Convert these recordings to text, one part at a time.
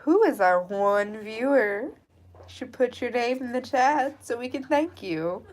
Who is our one viewer? Should put your name in the chat so we can thank you.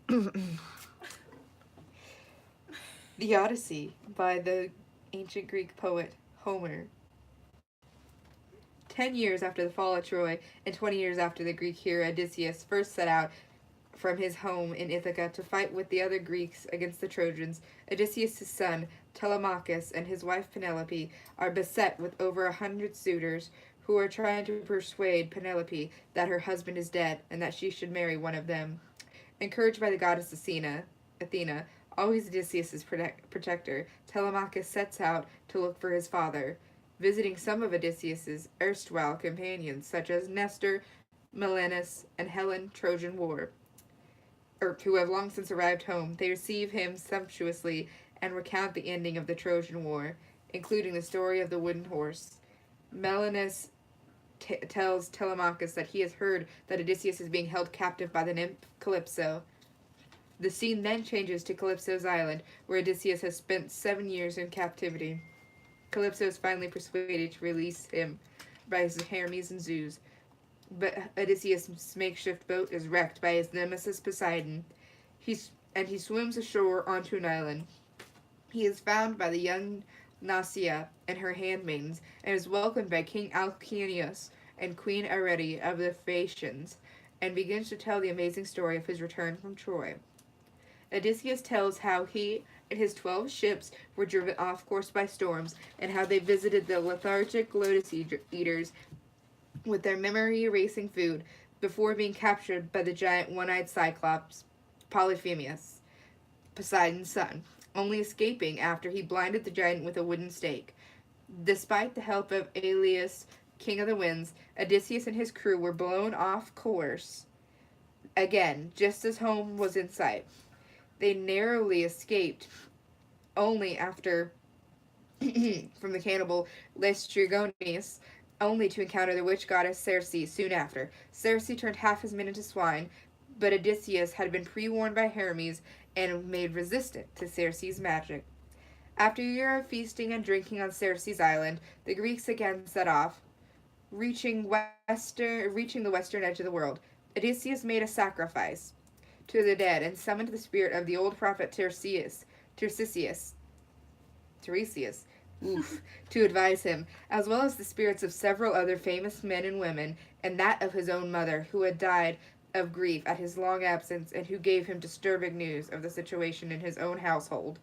The Odyssey by the ancient Greek poet Homer. 10 years after the fall of Troy, and 20 years after the Greek hero Odysseus first set out from his home in Ithaca to fight with the other Greeks against the Trojans, Odysseus' son Telemachus and his wife Penelope are beset with over 100 suitors who are trying to persuade Penelope that her husband is dead and that she should marry one of them. Encouraged by the goddess Athena, always Odysseus' protector, Telemachus sets out to look for his father, visiting some of Odysseus' erstwhile companions, such as Nestor, Melanus, and Helen, Trojan War, who have long since arrived home. They receive him sumptuously and recount the ending of the Trojan War, including the story of the wooden horse. Melanus tells Telemachus that he has heard that Odysseus is being held captive by the nymph Calypso. The scene then changes to Calypso's island, where Odysseus has spent 7 years in captivity. Calypso is finally persuaded to release him by his Hermes and Zeus, but Odysseus' makeshift boat is wrecked by his nemesis Poseidon. He swims ashore onto an island. He is found by the young Nausea and her handmaidens, and is welcomed by King Alcinous and Queen Arete of the Phaeacians, and begins to tell the amazing story of his return from Troy. Odysseus tells how he and his 12 ships were driven off course by storms, and how they visited the lethargic lotus eaters with their memory erasing food before being captured by the giant one eyed Cyclops, Polyphemus, Poseidon's son, only escaping after he blinded the giant with a wooden stake. Despite the help of Aeolus, king of the winds, Odysseus and his crew were blown off course again, just as home was in sight. They narrowly escaped only after from the cannibal Laestrygones, only to encounter the witch goddess Circe soon after. Circe turned half his men into swine, but Odysseus had been pre-warned by Hermes and made resistant to Circe's magic. After a year of feasting and drinking on Circe's island, the Greeks again set off, reaching the western edge of the world. Odysseus made a sacrifice to the dead and summoned the spirit of the old prophet Tiresias, to advise him, as well as the spirits of several other famous men and women, and that of his own mother, who had died of grief at his long absence and who gave him disturbing news of the situation in his own household.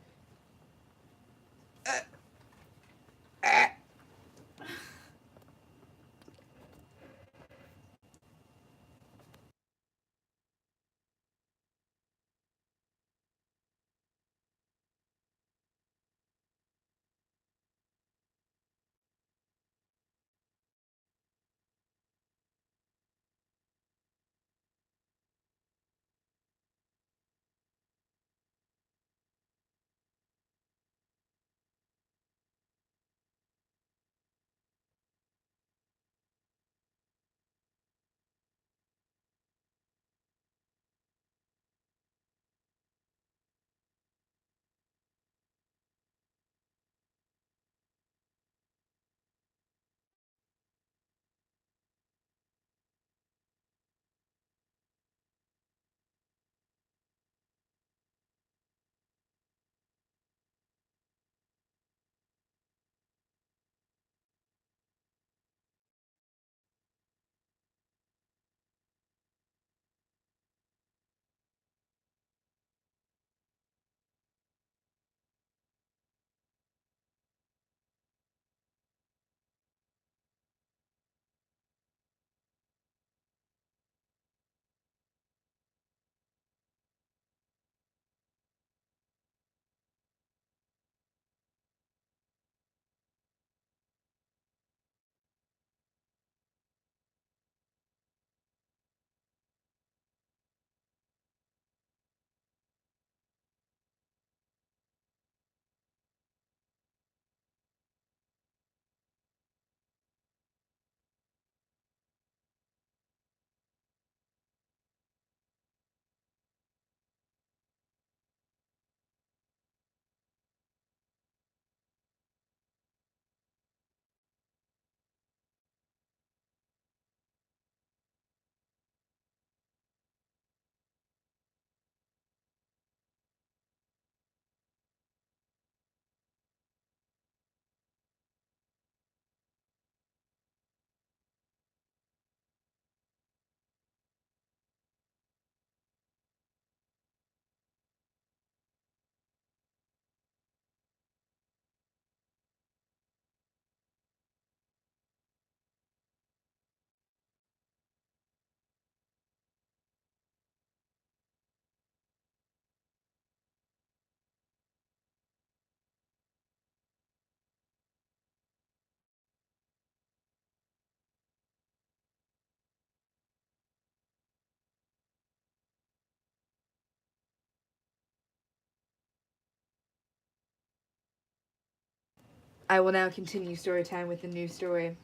I will now continue story time with a new story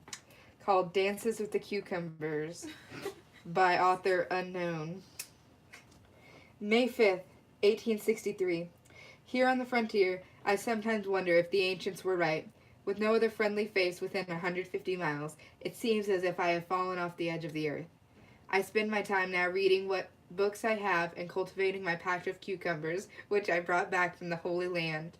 called Dances with the Cucumbers by author unknown. May 5th, 1863. Here on the frontier, I sometimes wonder if the ancients were right. With no other friendly face within 150 miles, it seems as if I have fallen off the edge of the earth. I spend my time now reading what books I have and cultivating my patch of cucumbers, which I brought back from the Holy Land.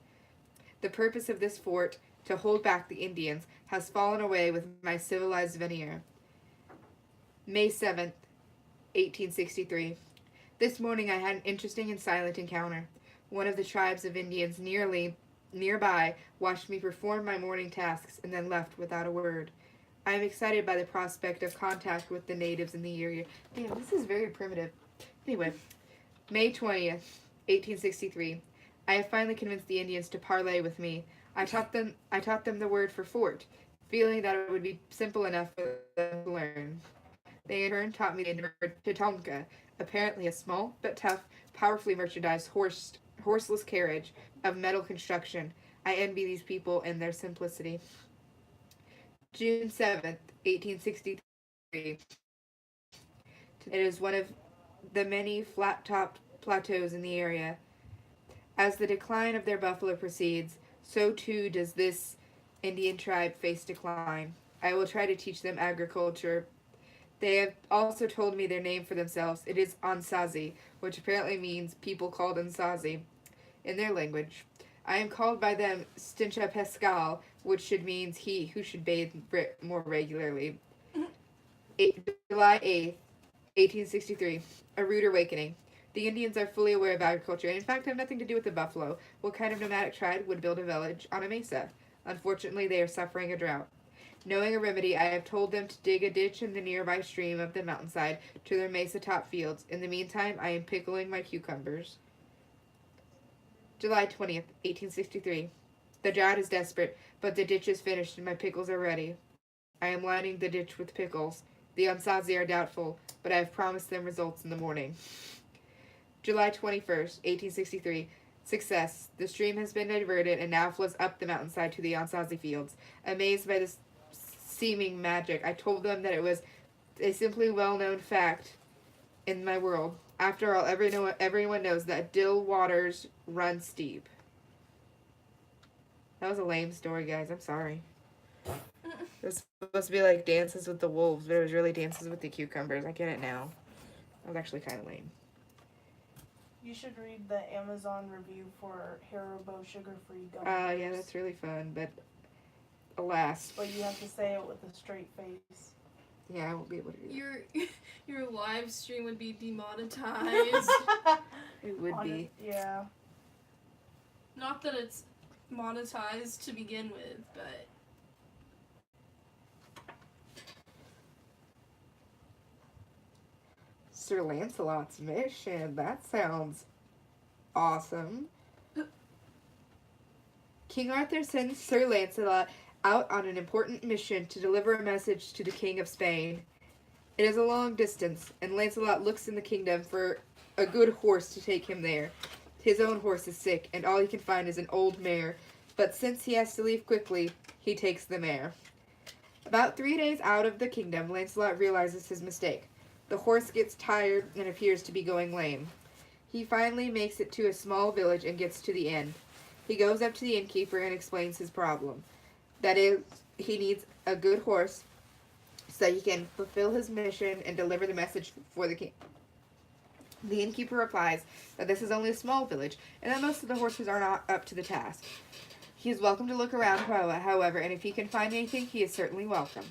The purpose of this fort, to hold back the Indians, has fallen away with my civilized veneer. May 7th, 1863. This morning I had an interesting and silent encounter. One of the tribes of Indians nearby watched me perform my morning tasks and then left without a word. I am excited by the prospect of contact with the natives in the area. Damn, this is very primitive. Anyway, May 20th, 1863. I have finally convinced the Indians to parley with me. I taught them the word for fort, feeling that it would be simple enough for them to learn. They in turn taught me the word Tatonka, apparently a small but tough, powerfully merchandised horseless carriage of metal construction. I envy these people and their simplicity. June 7th, 1863. It is one of the many flat-topped plateaus in the area. As the decline of their buffalo proceeds, so too does this Indian tribe face decline. I will try to teach them agriculture. They have also told me their name for themselves. It is Ansazi, which apparently means people called Ansazi in their language. I am called by them Stincha Pascal, which should means he who should bathe more regularly. July 8th, 1863. A rude awakening. The Indians are fully aware of agriculture and in fact have nothing to do with the buffalo. What kind of nomadic tribe would build a village on a mesa? Unfortunately, they are suffering a drought. Knowing a remedy, I have told them to dig a ditch in the nearby stream of the mountainside to their mesa-top fields. In the meantime, I am pickling my cucumbers. July 20th, 1863. The drought is desperate, but the ditch is finished and my pickles are ready. I am lining the ditch with pickles. The Ansazi are doubtful, but I have promised them results in the morning. July 21st, 1863. Success. The stream has been diverted and now flows up the mountainside to the Ansazi fields. Amazed by this seeming magic, I told them that it was a simply well-known fact in my world. After all, everyone knows that Dill waters run steep. That was a lame story, guys. I'm sorry. It was supposed to be like Dances with the Wolves, but it was really Dances with the Cucumbers. I get it now. That was actually kind of lame. You should read the Amazon review for Haribo sugar-free gummy bears. Yeah, that's really fun, but alas. But you have to say it with a straight face. Yeah, I won't be able to do that. Your live stream would be demonetized. It would be. Yeah. Not that it's monetized to begin with, but... Sir Lancelot's mission. That sounds awesome. King Arthur sends Sir Lancelot out on an important mission to deliver a message to the King of Spain. It is a long distance, and Lancelot looks in the kingdom for a good horse to take him there. His own horse is sick, and all he can find is an old mare, but since he has to leave quickly, he takes the mare. About 3 days out of the kingdom, Lancelot realizes his mistake. The horse gets tired and appears to be going lame. He finally makes it to a small village and gets to the inn. He goes up to the innkeeper and explains his problem. That is, he needs a good horse so that he can fulfill his mission and deliver the message for the king. The innkeeper replies that this is only a small village and that most of the horses are not up to the task. He is welcome to look around, however, and if he can find anything, he is certainly welcome.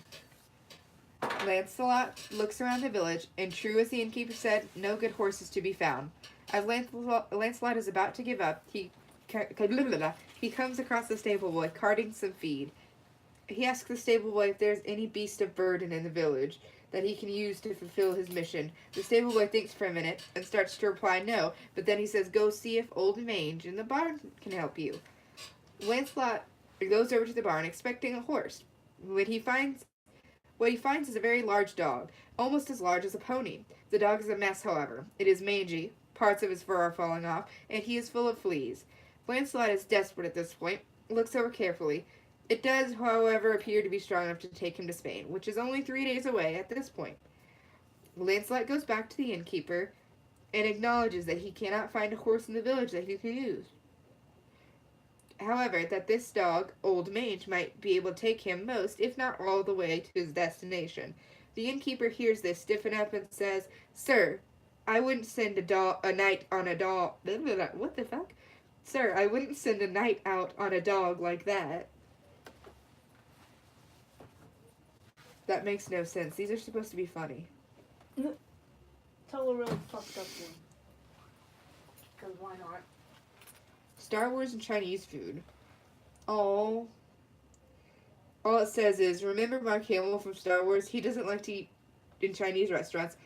Lancelot looks around the village, and true as the innkeeper said, no good horses to be found. As Lancelot is about to give up, he comes across the stable boy carting some feed. He asks the stable boy if there's any beast of burden in the village that he can use to fulfill his mission. The stable boy thinks for a minute and starts to reply no, but then he says, go see if Old Mange in the barn can help you. Lancelot goes over to the barn expecting a horse. What he finds is a very large dog, almost as large as a pony. The dog is a mess, however. It is mangy, parts of his fur are falling off, and he is full of fleas. Lancelot is desperate at this point, looks over carefully. It does, however, appear to be strong enough to take him to Spain, which is only 3 days away at this point. Lancelot goes back to the innkeeper and acknowledges that he cannot find a horse in the village that he can use. However, that this dog, Old Mange, might be able to take him most, if not all, the way to his destination. The innkeeper hears this, stiffen up, and says, "Sir, I wouldn't send a knight on a dog." What the fuck? "Sir, I wouldn't send a knight out on a dog like that." That makes no sense. These are supposed to be funny. Tell a really fucked up one. Because why not? Star Wars and Chinese food. Oh. All it says is, remember Mark Hamill from Star Wars? He doesn't like to eat in Chinese restaurants.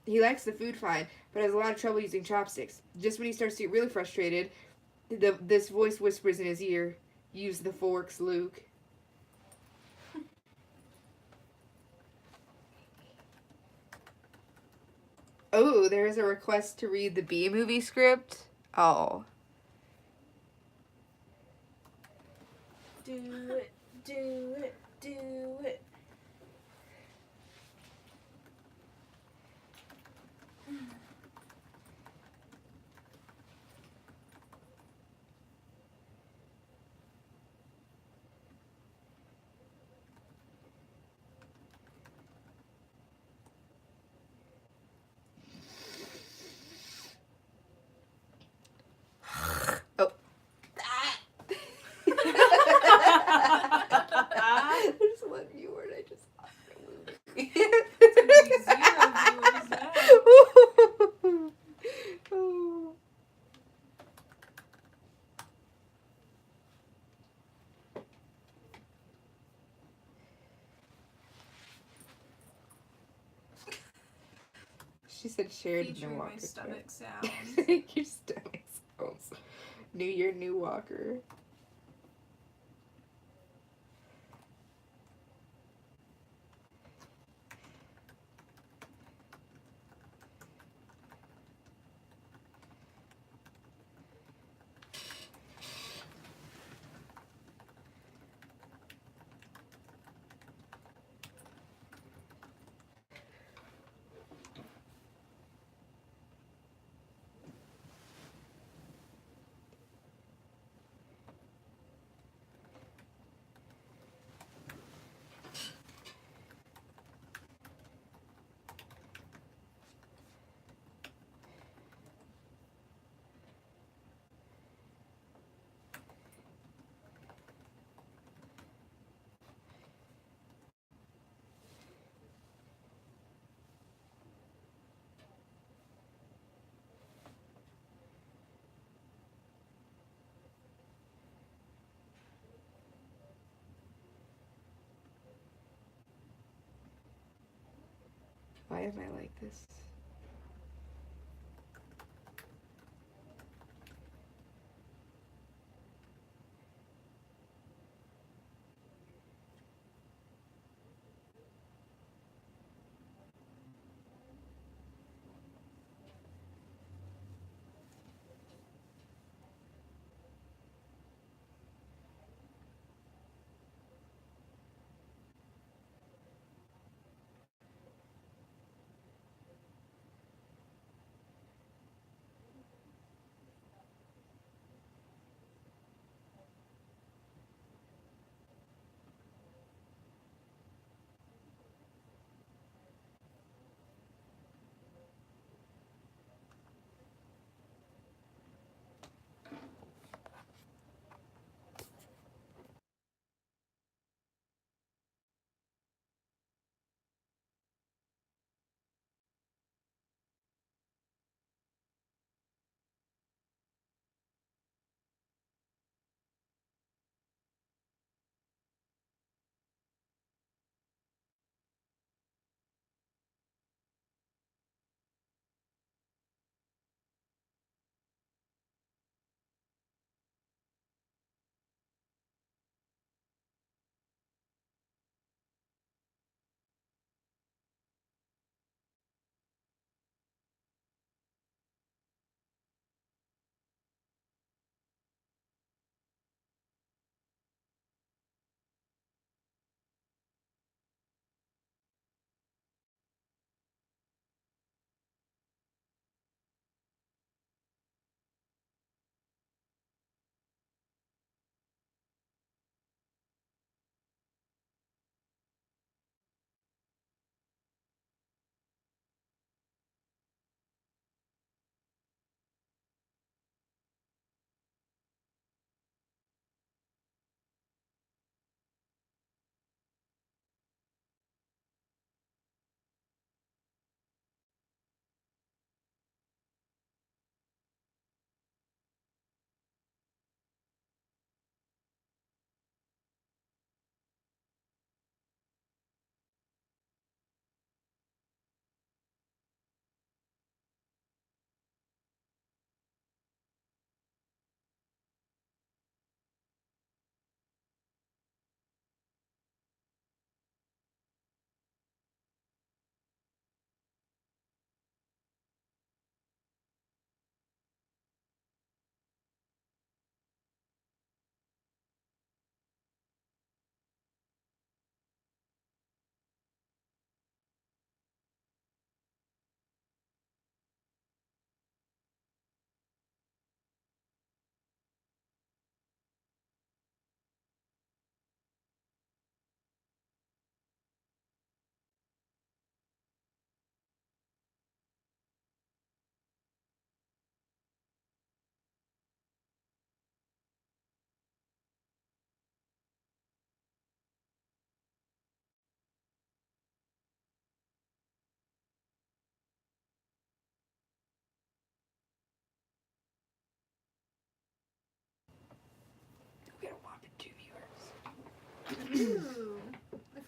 He likes the food fine, but has a lot of trouble using chopsticks. Just when he starts to get really frustrated, this voice whispers in his ear, "Use the forks, Luke." Oh, there is a request to read the B-movie script. Oh. Do it, do it, do it. There's one viewer and I just Oh. She said shared no Featuring walker. my stomach sounds. Your stomach sounds. New Year, new walker. Why am I like this?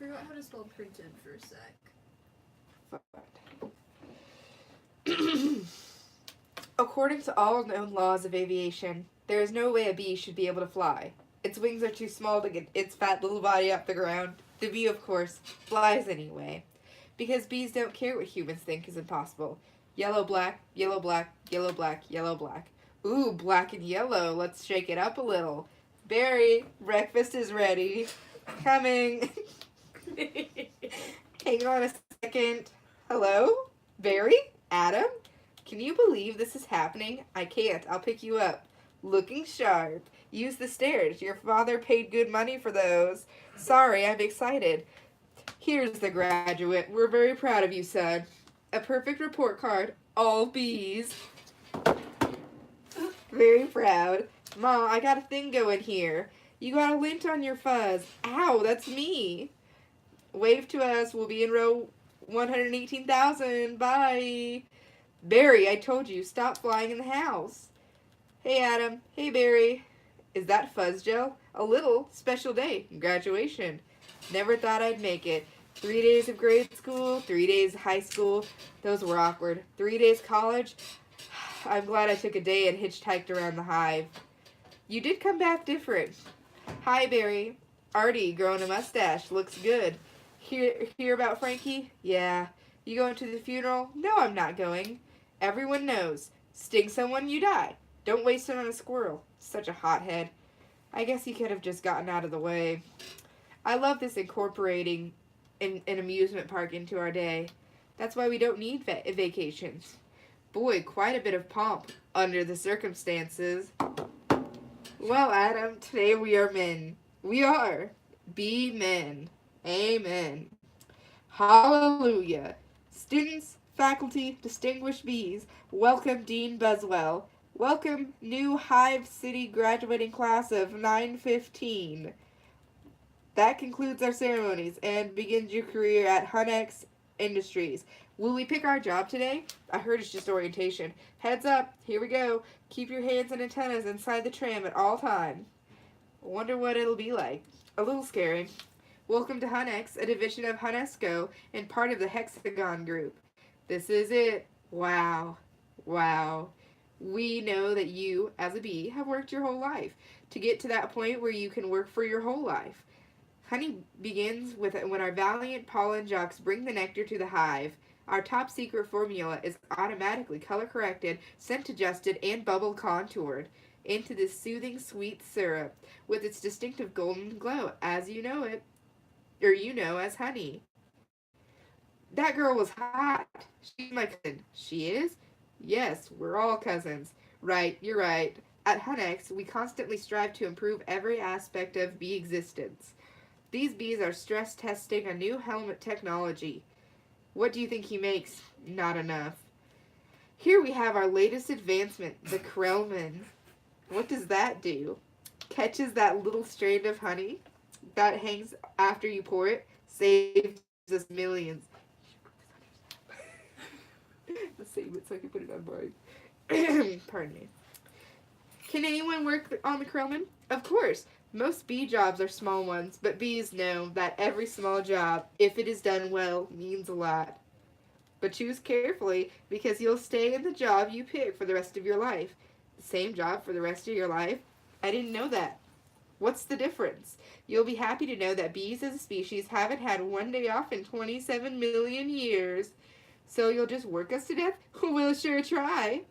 forgot how to spell printed for a sec. According to all known laws of aviation, there is no way a bee should be able to fly. Its wings are too small to get its fat little body off the ground. The bee, of course, flies anyway. Because bees don't care what humans think is impossible. Yellow, black, yellow, black, yellow, black, yellow, black. Ooh, black and yellow. Let's shake it up a little. Barry, breakfast is ready. Coming. Hang on a second. Hello? Barry? Adam? Can you believe this is happening? I can't. I'll pick you up. Looking sharp. Use the stairs. Your father paid good money for those. Sorry, I'm excited. Here's the graduate. We're very proud of you, son. A perfect report card. All B's. Very proud. Mom, I got a thing going here. You got a lint on your fuzz. Ow, that's me. Wave to us. We'll be in row 118,000. Bye. Barry, I told you, stop flying in the house. Hey, Adam. Hey, Barry. Is that fuzz gel? A little. Special day. Graduation. Never thought I'd make it. 3 days of grade school, 3 days of high school. Those were awkward. 3 days college. I'm glad I took a day and hitchhiked around the hive. You did come back different. Hi, Barry. Artie, growing a mustache. Looks good. Hear about Frankie? Yeah. You going to the funeral? No, I'm not going. Everyone knows. Sting someone, you die. Don't waste it on a squirrel. Such a hothead. I guess he could have just gotten out of the way. I love this incorporating an amusement park into our day. That's why we don't need vacations. Boy, quite a bit of pomp under the circumstances. Well, Adam, today we are men. We are. Be men. Amen. Hallelujah. Students, faculty, distinguished bees, welcome Dean Buswell. Welcome new Hive City graduating class of 915. That concludes our ceremonies and begins your career at Hunex Industries. Will we pick our job today? I heard it's just orientation. Heads up, here we go. Keep your hands and antennas inside the tram at all time. Wonder what it'll be like. A little scary. Welcome to Hunex, a division of Hunesco and part of the Hexagon Group. This is it. Wow. Wow. We know that you, as a bee, have worked your whole life to get to that point where you can work for your whole life. Honey begins with when our valiant pollen jocks bring the nectar to the hive. Our top secret formula is automatically color corrected, scent adjusted, and bubble contoured into this soothing sweet syrup with its distinctive golden glow, as you know it, or you know as honey. That girl was hot. She's my cousin. She is? Yes, we're all cousins. Right, you're right. At Hunex, we constantly strive to improve every aspect of bee existence. These bees are stress testing a new helmet technology. What do you think he makes? Not enough. Here we have our latest advancement, the Krellman. What does that do? Catches that little strand of honey that hangs after you pour it, saves us millions. Let's save it so I can put it on mine. Pardon me. Can anyone work on the Krellman? Of course. Most bee jobs are small ones, but bees know that every small job, if it is done well, means a lot. But choose carefully, because you'll stay in the job you pick for the rest of your life. The same job for the rest of your life? I didn't know that. What's the difference? You'll be happy to know that bees as a species haven't had one day off in 27 million years. So you'll just work us to death? We'll sure try.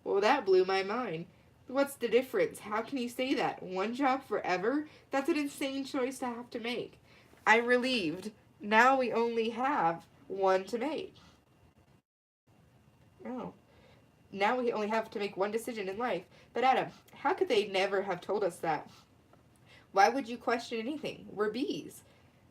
Well, that blew my mind. What's the difference? How can you say that? One job forever? That's an insane choice to have to make. I'm relieved. Now we only have one to make. Oh. Now we only have to make one decision in life. But Adam, how could they never have told us that? Why would you question anything? We're bees.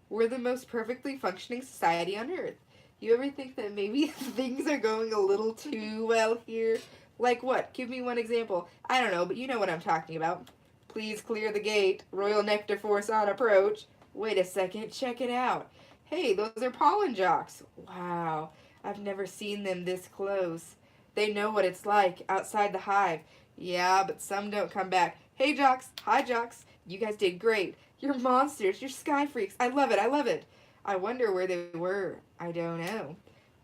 We're the most perfectly functioning society on Earth. You ever think that maybe things are going a little too well here? Like what? Give me one example. I don't know, but you know what I'm talking about. Please clear the gate. Royal Nectar Force on approach. Wait a second. Check it out. Hey, those are pollen jocks. Wow. I've never seen them this close. They know what it's like outside the hive. Yeah, but some don't come back. Hey, jocks. Hi, jocks. You guys did great. You're monsters. You're sky freaks. I love it. I love it. I wonder where they were. I don't know.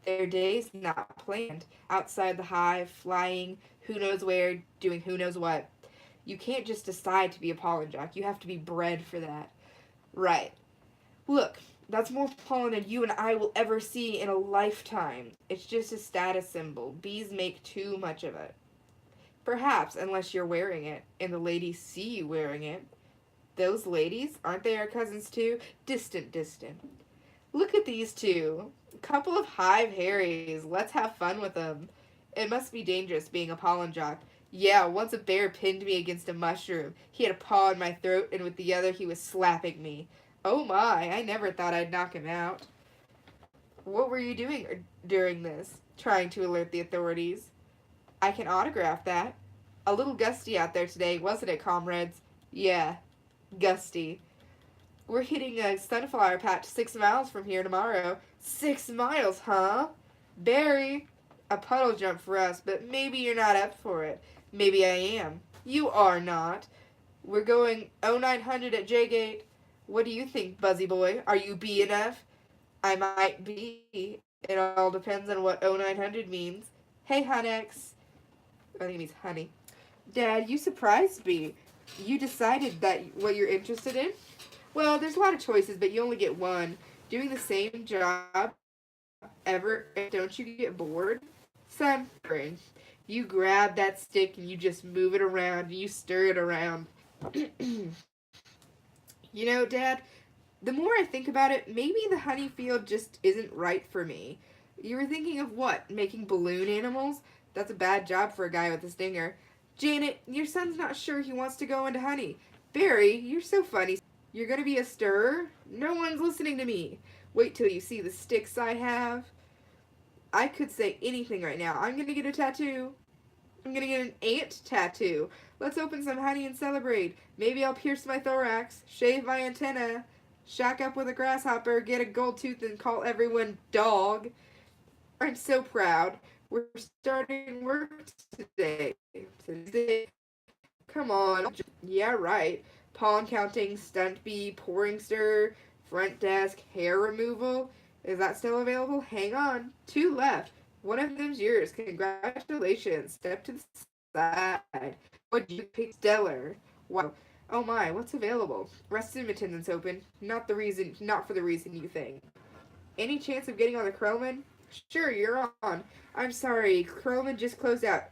Their day's not planned. Outside the hive, flying, who knows where, doing who knows what. You can't just decide to be a pollen jock. You have to be bred for that. Right. Look, that's more pollen than you and I will ever see in a lifetime. It's just a status symbol. Bees make too much of it. Perhaps, unless you're wearing it, and the ladies see you wearing it. Those ladies, aren't they our cousins too? Distant, distant. Look at these two. A couple of hive Harrys. Let's have fun with them. It must be dangerous being a pollen jock. Yeah, once a bear pinned me against a mushroom. He had a paw in my throat, and with the other he was slapping me. Oh my, I never thought I'd knock him out. What were you doing during this? Trying to alert the authorities. I can autograph that. A little gusty out there today, wasn't it, comrades? Yeah, gusty. We're hitting a sunflower patch 6 miles from here tomorrow. 6 miles, huh? Barry, a puddle jump for us, but maybe you're not up for it. Maybe I am. You are not. We're going 0900 at J-Gate. What do you think, Buzzy Boy? Are you B enough? I might be. It all depends on what 0900 means. Hey, Hunnex. I think it means honey. Dad, you surprised me. You decided that what you're interested in? Well, there's a lot of choices, but you only get one. Doing the same job ever, don't you get bored? Son, you grab that stick and you just move it around and you stir it around. You know, Dad, the more I think about it, maybe the honey field just isn't right for me. You were thinking of what? Making balloon animals? That's a bad job for a guy with a stinger. Janet, your son's not sure he wants to go into honey. Barry, you're so funny. You're gonna be a stirrer? No one's listening to me. Wait till you see the sticks I have. I could say anything right now. I'm gonna get a tattoo. I'm gonna get an ant tattoo. Let's open some honey and celebrate. Maybe I'll pierce my thorax, shave my antenna, shack up with a grasshopper, get a gold tooth, and call everyone dog. I'm so proud. We're starting work today. Come on. Yeah, right. Pollen counting, stunt bee, pouring stir, front desk, hair removal. Is that still available? Hang on. 2 left. One of them's yours. Congratulations. Step to the side. What you pick? Stellar. Wow. Oh my, what's available? Restroom attendant's open. Not for the reason you think. Any chance of getting on the Krellman? Sure, you're on. I'm sorry, Krellman just closed out.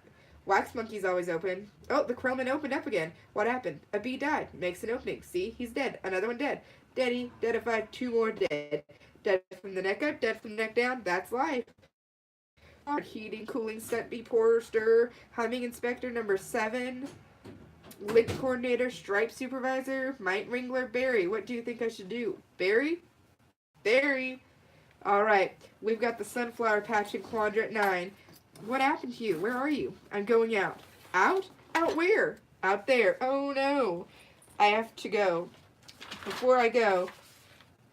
Wax Monkey's always open. Oh, the Krellman opened up again. What happened? A bee died. Makes an opening. See, he's dead. Another one dead. Deady, deadified, 2 more dead. Dead from the neck up, dead from the neck down. That's life. Heating, cooling, stunt bee, pourer, stir, humming inspector number 7, lick coordinator, stripe supervisor, mite wrangler, Barry. What do you think I should do? Barry? Barry. Alright, we've got the sunflower patch in quadrant 9. What happened to you? Where are you? I'm going out. Out? Out where? Out there. Oh no. I have to go. Before I go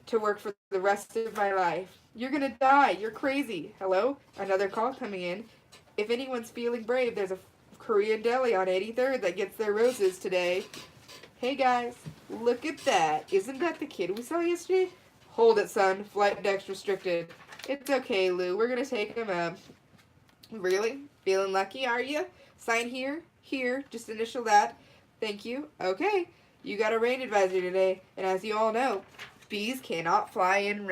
to work for the rest of my life. You're gonna die. You're crazy. Hello? Another call coming in. If anyone's feeling brave, there's a Korean deli on 83rd that gets their roses today. Hey guys, look at that. Isn't that the kid we saw yesterday? Hold it, son. Flight deck's restricted. It's okay, Lou. We're gonna take him up. Really? Feeling lucky, are you? Sign here. Here. Just initial that. Thank you. Okay. You got a rain advisory today, and as you all know, bees cannot fly in rain.